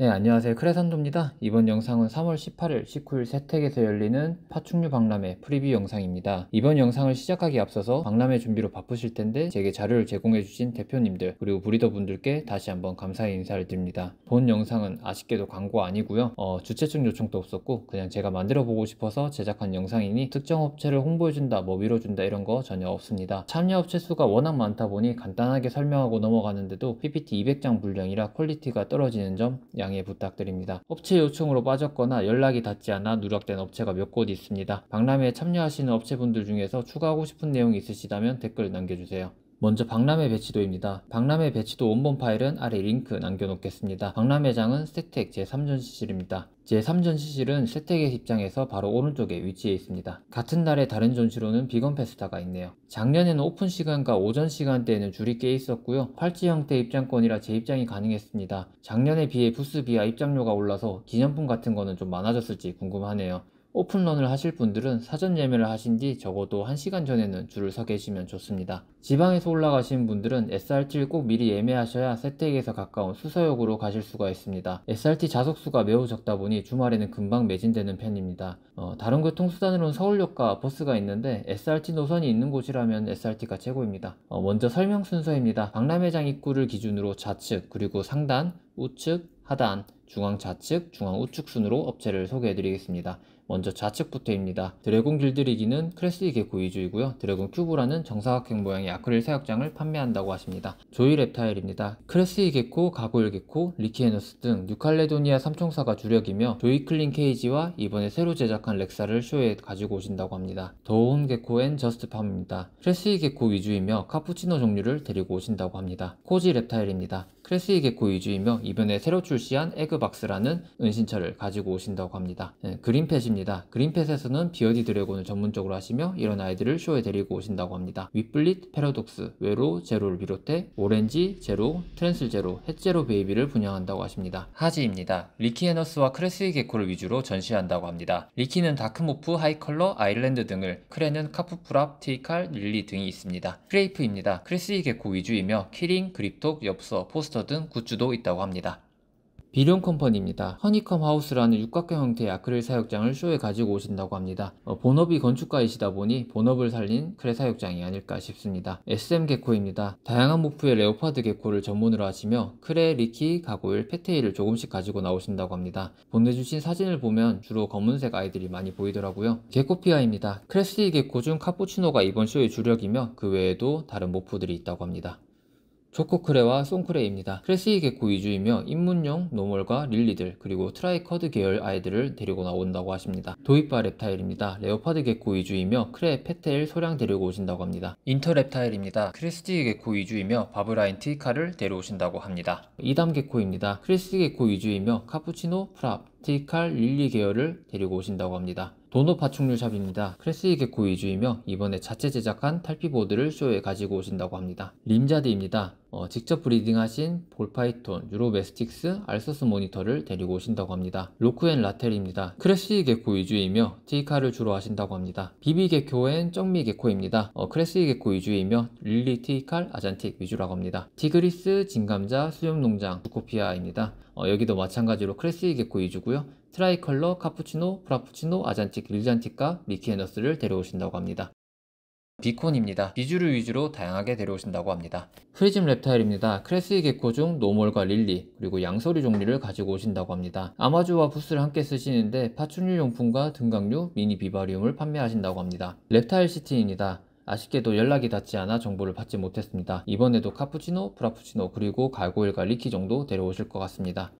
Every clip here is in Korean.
네, 안녕하세요. 크레산도입니다. 이번 영상은 3월 18일, 19일 세택에서 열리는 파충류 박람회 프리뷰 영상입니다. 이번 영상을 시작하기 앞서서 박람회 준비로 바쁘실 텐데 제게 자료를 제공해주신 대표님들 그리고 브리더분들께 다시 한번 감사의 인사를 드립니다. 본 영상은 아쉽게도 광고 아니고요. 주최 측 요청도 없었고 그냥 제가 만들어보고 싶어서 제작한 영상이니 특정 업체를 홍보해준다, 뭐 밀어준다 이런 거 전혀 없습니다. 참여 업체 수가 워낙 많다 보니 간단하게 설명하고 넘어가는데도 PPT 200장 분량이라 퀄리티가 떨어지는 점 양해 부탁드립니다. 업체 요청으로 빠졌거나 연락이 닿지 않아 누락된 업체가 몇 곳 있습니다. 박람회에 참여하시는 업체분들 중에서 추가하고 싶은 내용이 있으시다면 댓글 남겨주세요. 먼저 박람회 배치도입니다. 박람회 배치도 원본 파일은 아래 링크 남겨놓겠습니다. 박람회장은 세택 제3전시실입니다. 제3전시실은 세택의 입장에서 바로 오른쪽에 위치해 있습니다. 같은 날에 다른 전시로는 비건 페스타가 있네요. 작년에는 오픈 시간과 오전 시간대에는 줄이 꽤 있었고요. 팔찌 형태 입장권이라 재입장이 가능했습니다. 작년에 비해 부스비와 입장료가 올라서 기념품 같은 거는 좀 많아졌을지 궁금하네요. 오픈런을 하실 분들은 사전 예매를 하신 뒤 적어도 1시간 전에는 줄을 서 계시면 좋습니다. 지방에서 올라가시는 분들은 SRT를 꼭 미리 예매하셔야 세택에서 가까운 수서역으로 가실 수가 있습니다. SRT 좌석수가 매우 적다 보니 주말에는 금방 매진되는 편입니다. 다른 교통수단으로는 서울역과 버스가 있는데 SRT 노선이 있는 곳이라면 SRT가 최고입니다. 먼저 설명 순서입니다. 박람회장 입구를 기준으로 좌측, 그리고 상단, 우측, 하단, 중앙 좌측, 중앙 우측 순으로 업체를 소개해 드리겠습니다. 먼저 좌측부터입니다. 드래곤 길들이기는 크레스이 개코 위주이고요. 드래곤 큐브라는 정사각형 모양의 아크릴 사육장을 판매한다고 하십니다. 조이 랩타일입니다. 크레스이 개코, 가고일 개코, 리키에너스 등 뉴칼레도니아 삼총사가 주력이며 조이 클린 케이지와 이번에 새로 제작한 렉사를 쇼에 가지고 오신다고 합니다. 더운 개코 앤 저스트팜입니다. 크레스이 개코 위주이며 카푸치노 종류를 데리고 오신다고 합니다. 코지 랩타일입니다. 크레스이 개코 위주이며 이번에 새로 출시한 에그박스라는 은신처를 가지고 오신다고 합니다. 그린펫입니다. 그린펫에서는 비어디 드래곤을 전문적으로 하시며 이런 아이들을 쇼에 데리고 오신다고 합니다. 윗블릿, 패러독스, 외로, 제로를 비롯해 오렌지, 제로, 트랜슬 제로, 햇제로 베이비를 분양한다고 하십니다. 하지입니다. 리키에너스와 크레스이 개코를 위주로 전시한다고 합니다. 리키는 다크모프, 하이컬러, 아일랜드 등을, 크레는 카푸프랍, 티칼, 릴리 등이 있습니다. 크레이프입니다. 크레스이 개코 위주이며 키링, 그립톡, 엽서, 포스터 등 굿즈도 있다고 합니다. 비룡 컴퍼니입니다. 허니컴 하우스라는 육각형 형태의 아크릴 사육장을 쇼에 가지고 오신다고 합니다. 본업이 건축가이시다 보니 본업을 살린 크레 사육장이 아닐까 싶습니다. SM 개코입니다. 다양한 모프의 레오파드 개코를 전문으로 하시며 크레, 리키, 가고일, 페테이를 조금씩 가지고 나오신다고 합니다. 보내주신 사진을 보면 주로 검은색 아이들이 많이 보이더라고요. 개코피아입니다. 크레스이 개코 중 카푸치노가 이번 쇼의 주력이며 그 외에도 다른 모프들이 있다고 합니다. 초코크레와 송크레입니다. 크레스이 개코 위주이며 입문용 노멀과 릴리들 그리고 트라이커드 계열 아이들을 데리고 나온다고 하십니다. 도입바 rep타일입니다. 레오파드 개코 위주이며 크레, 페테일, 소량 데리고 오신다고 합니다. 인터 rep타일입니다. 크레스티 개코 위주이며 바브라인 티카를 데려오신다고 합니다. 이담 개코입니다. 크레스티 개코 위주이며 카푸치노, 프랍, 티칼, 릴리 계열을 데리고 오신다고 합니다. 도넛 파충류 샵입니다. 크레스이 개코 위주이며 이번에 자체 제작한 탈피보드를 쇼에 가지고 오신다고 합니다. 림자드입니다. 직접 브리딩하신 볼파이톤, 유로메스틱스, 알서스 모니터를 데리고 오신다고 합니다. 로크앤 라텔입니다. 크레스이 개코 위주이며 티카를 주로 하신다고 합니다. 비비 개코앤 쩡미 개코입니다. 크레스이 개코 위주이며 릴리, 티칼, 아잔틱 위주라고 합니다. 티그리스, 진감자, 수염농장, 주코피아입니다. 여기도 마찬가지로 크레스이 개코 위주고요. 트라이컬러, 카푸치노, 프라푸치노, 아잔틱, 릴잔틱과 리키에너스를 데려오신다고 합니다. 비콘입니다. 비주류 위주로 다양하게 데려오신다고 합니다. 프리즘 랩타일입니다. 크레스이 개코 중 노멀과 릴리 그리고 양서리 종류를 가지고 오신다고 합니다. 아마주와 부스를 함께 쓰시는데 파충류 용품과 등각류, 미니 비바리움을 판매하신다고 합니다. 랩타일 시티입니다. 아쉽게도 연락이 닿지 않아 정보를 받지 못했습니다. 이번에도 카푸치노, 프라푸치노 그리고 갈고일과 리키 정도 데려오실 것 같습니다.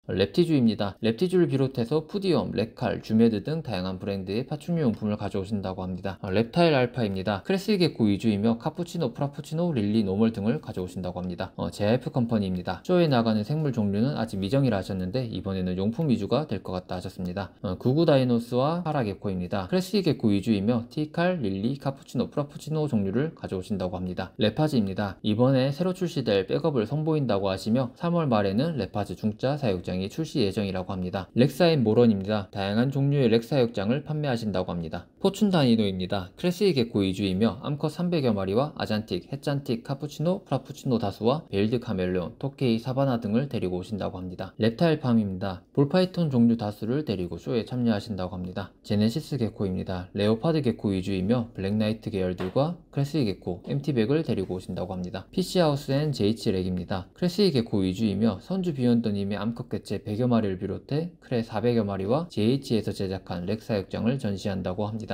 랩티주입니다. 랩티주를 비롯해서 푸디엄, 레칼, 주메드 등 다양한 브랜드의 파충류 용품을 가져오신다고 합니다. 랩타일 알파입니다. 크레스이 개코 위주이며 카푸치노, 프라푸치노, 릴리, 노멀 등을 가져오신다고 합니다. JF 컴퍼니입니다. 쇼에 나가는 생물 종류는 아직 미정이라 하셨는데 이번에는 용품 위주가 될 것 같다 하셨습니다. 구구 다이노스와 파라 개코입니다. 크레스이 개코 위주이며 티칼, 릴리, 카푸치노, 프라푸치노 종류를 가져오신다고 합니다. 레파즈입니다. 이번에 새로 출시될 백업을 선보인다고 하시며 3월 말에는 레파즈 중자 사육장이 출시 예정이라고 합니다. 렉사 앤 모런입니다. 다양한 종류의 렉 사육장을 판매하신다고 합니다. 포춘 단위도입니다. 크레스이 개코 위주이며 암컷 300여 마리와 아잔틱, 햇잔틱, 카푸치노, 프라푸치노 다수와 베일드 카멜레온, 토케이, 사바나 등을 데리고 오신다고 합니다. reptile 팜입니다. 볼파이톤 종류 다수를 데리고 쇼에 참여하신다고 합니다. 제네시스 개코입니다. 레오파드 개코 위주이며 블랙나이트 계열들과 크레스이 개코, MT백을 데리고 오신다고 합니다. 피시하우스 앤 JH렉입니다. 크레스이 개코 위주이며 선주 비욘더님의 암컷 개체 100여 마리를 비롯해 크레 400여 마리와 JH에서 제작한 렉 사육장을 전시한다고 합니다.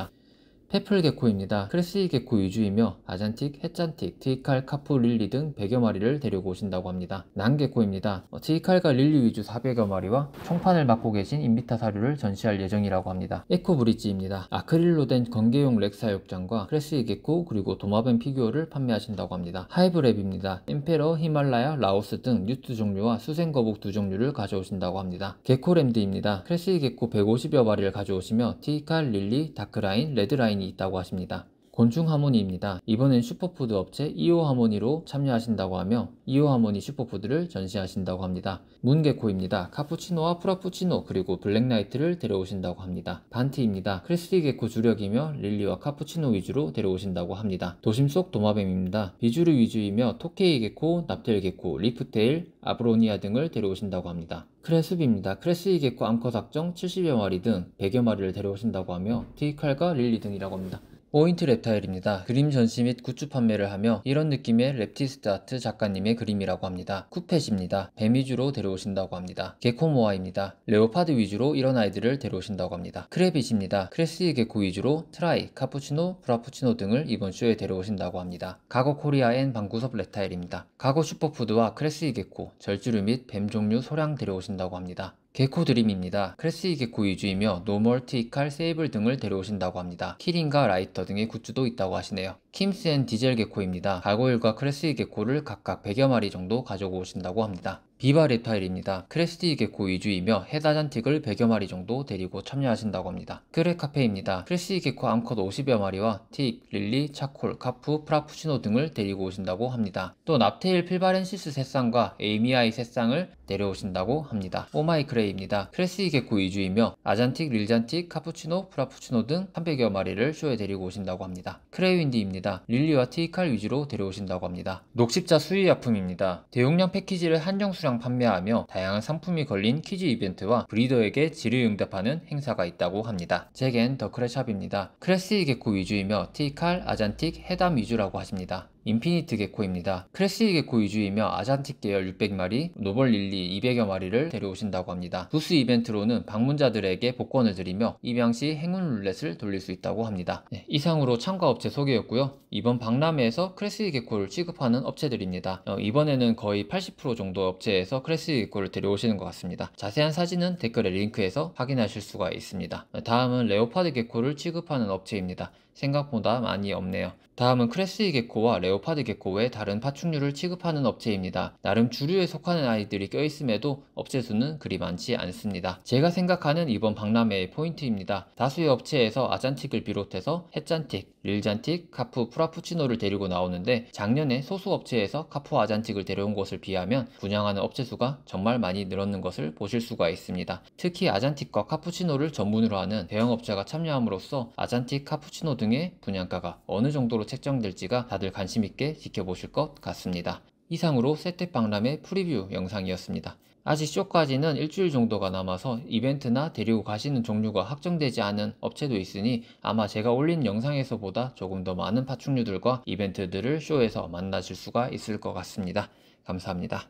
페플 개코입니다. 크레스이 개코 위주이며 아잔틱, 햇잔틱, 트이칼, 카푸, 릴리 등 100여 마리를 데리고 오신다고 합니다. 난 개코입니다. 트이칼과 릴리 위주 400여 마리와 총판을 맡고 계신 인비타 사료를 전시할 예정이라고 합니다. 에코 브릿지입니다. 아크릴로 된 건개용 렉 사육장과 크레스이 개코 그리고 도마뱀 피규어를 판매하신다고 합니다. 하이브랩입니다. 엠페러, 히말라야, 라오스 등 뉴트 종류와 수생거북 2종류를 가져오신다고 합니다. 개코램드입니다. 크레스이 개코 150여 마리를 가져오시며 트이칼, 릴리, 다크라인, 레드라인 이 있다고 하십니다. 곤충 하모니입니다. 이번엔 슈퍼푸드 업체 이오 하모니로 참여하신다고 하며 이오 하모니 슈퍼푸드를 전시하신다고 합니다. 문개코입니다. 카푸치노와 프라푸치노 그리고 블랙나이트를 데려오신다고 합니다. 반티입니다. 크레스이 개코 주력이며 릴리와 카푸치노 위주로 데려오신다고 합니다. 도심 속 도마뱀입니다. 비주류 위주이며 토케이 개코, 납텔 개코, 리프테일, 아브로니아 등을 데려오신다고 합니다. 크레숲입니다. 크레스이 개코 암컷 악정 70여 마리 등 100여 마리를 데려오신다고 하며 트이칼과 릴리 등이라고 합니다. 포인트 reptile입니다. 그림 전시 및 굿즈 판매를 하며 이런 느낌의 랩티스트 아트 작가님의 그림이라고 합니다. 쿠펫입니다. 뱀 위주로 데려오신다고 합니다. 게코모아입니다. 레오파드 위주로 이런 아이들을 데려오신다고 합니다. 크레빗입니다. 크레스이 개코 위주로 트라이, 카푸치노, 프라푸치노 등을 이번 쇼에 데려오신다고 합니다. 가고 코리아 앤 방구섭 reptile입니다. 가고 슈퍼푸드와 크레스이 개코, 절주류 및 뱀 종류 소량 데려오신다고 합니다. 개코 드림입니다. 크레스이 개코 위주이며 노멀, 트이칼, 세이블 등을 데려오신다고 합니다. 키링과 라이터 등의 굿즈도 있다고 하시네요. 킴스 앤 디젤 개코입니다. 가고일과 크레스이 개코를 각각 100여 마리 정도 가지고 오신다고 합니다. 비바 reptile입니다. 크레스이 개코 위주이며 헤다잔틱을 100여 마리 정도 데리고 참여하신다고 합니다. 크레 카페입니다. 크레스이 개코 암컷 50여 마리와 틱, 릴리, 차콜, 카푸, 프라푸치노 등을 데리고 오신다고 합니다. 또 납테일 필바렌시스 새쌍과 에이미아이 새쌍을 데려오신다고 합니다. 오마이크레이입니다. 크레스이 개코 위주이며 아잔틱, 릴잔틱, 카푸치노, 프라푸치노 등 300여 마리를 쇼에 데리고 오신다고 합니다. 크레윈디입니다. 릴리와 트이칼 위주로 데려오신다고 합니다. 녹십자 수의약품입니다. 대용량 패키지를 한정 수량 판매하며 다양한 상품이 걸린 퀴즈 이벤트와 브리더에게 질의응답하는 행사가 있다고 합니다. 잭앤 더 크레샵입니다. 크레스이 개코 위주이며 트이칼, 아잔틱, 해담 위주라고 하십니다. 인피니트 개코입니다. 크레스이 개코 위주이며 아잔틱 계열 600마리, 노벌 릴리 200여 마리를 데려오신다고 합니다. 부스 이벤트로는 방문자들에게 복권을 드리며 입양 시 행운 룰렛을 돌릴 수 있다고 합니다. 이상으로 참가 업체 소개였고요. 이번 박람회에서 크레스이 개코를 취급하는 업체들입니다. 이번에는 거의 80% 정도 업체에서 크레스이 개코를 데려오시는 것 같습니다. 자세한 사진은 댓글에 링크해서 확인하실 수가 있습니다. 다음은 레오파드 개코를 취급하는 업체입니다. 생각보다 많이 없네요. 다음은 크레스이 개코와 레오파드 개코 외 다른 파충류를 취급하는 업체입니다. 나름 주류에 속하는 아이들이 껴있음에도 업체 수는 그리 많지 않습니다. 제가 생각하는 이번 박람회의 포인트입니다. 다수의 업체에서 아잔틱을 비롯해서 햇잔틱, 릴잔틱, 카푸, 프라푸치노를 데리고 나오는데 작년에 소수 업체에서 카푸 아잔틱을 데려온 것을 비하면 분양하는 업체 수가 정말 많이 늘었는 것을 보실 수가 있습니다. 특히 아잔틱과 카푸치노를 전문으로 하는 대형 업체가 참여함으로써 아잔틱, 카푸치노 등의 분양가가 어느 정도로 책정될지가 다들 관심있게 지켜보실 것 같습니다. 이상으로 세택 박람회 프리뷰 영상이었습니다. 아직 쇼까지는 일주일 정도가 남아서 이벤트나 데리고 가시는 종류가 확정되지 않은 업체도 있으니 아마 제가 올린 영상에서보다 조금 더 많은 파충류들과 이벤트들을 쇼에서 만나실 수가 있을 것 같습니다. 감사합니다.